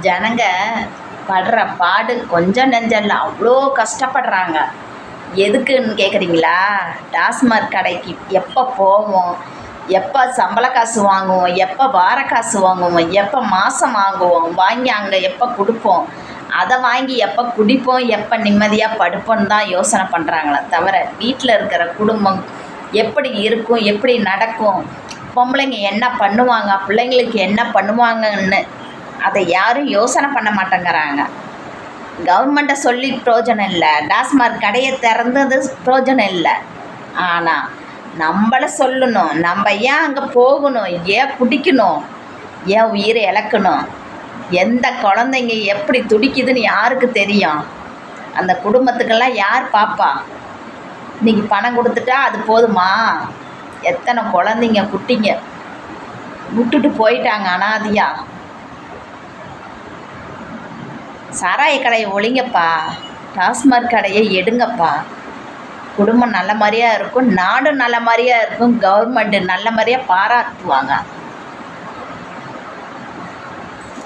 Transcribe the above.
ஜனங்க படுற பாடு கொஞ்சம் நெஞ்சம் இல்லை, அவ்வளோ கஷ்டப்படுறாங்க. எதுக்குன்னு கேட்குறீங்களா? டாஸ்மாக் கடைக்கு எப்போ போவோம், எப்போ சம்பள காசு வாங்குவோம், எப்போ வார காசு வாங்குவோம், எப்போ மாதம் வாங்குவோம், வாங்கி அங்கே எப்போ கொடுப்போம், அதை வாங்கி எப்போ குடிப்போம், எப்போ நிம்மதியாக படுப்போன்னு தான் யோசனை பண்ணுறாங்களே தவிர வீட்டில் இருக்கிற குடும்பம் எப்படி இருக்கும், எப்படி நடக்கும், பொம்பளைங்க என்ன பண்ணுவாங்க, பிள்ளைங்களுக்கு என்ன பண்ணுவாங்கன்னு அதை யாரும் யோசனை பண்ண மாட்டேங்கிறாங்க. கவர்மெண்ட்டை சொல்லி பிரயோஜனம் இல்லை, டாஸ்மாக் கடையை திறந்தது பிரயோஜனம் இல்லை. ஆனால் நம்மளை சொல்லணும், நம்ம ஏன் அங்கே போகணும், ஏன் குடிக்கணும், ஏன் உயிரை இழக்கணும், எந்த குழந்தைங்க எப்படி துடிக்குதுன்னு யாருக்கு தெரியும்? அந்த குடும்பத்துக்கெல்லாம் யார் பாப்பா? இன்றைக்கி பணம் கொடுத்துட்டா அது போதுமா? எத்தனை குழந்தைங்க குட்டிங்க விட்டுட்டு போயிட்டாங்க அனாதியா. சாராய கடையை ஒழிங்கப்பா, டாஸ்மாக் கடையை எடுங்கப்பா. குடும்பம் நல்ல மாதிரியாக இருக்கும், நாடும் நல்ல மாதிரியாக இருக்கும், கவர்மெண்ட்டு நல்ல மாதிரியாக பாராட்டுவாங்க.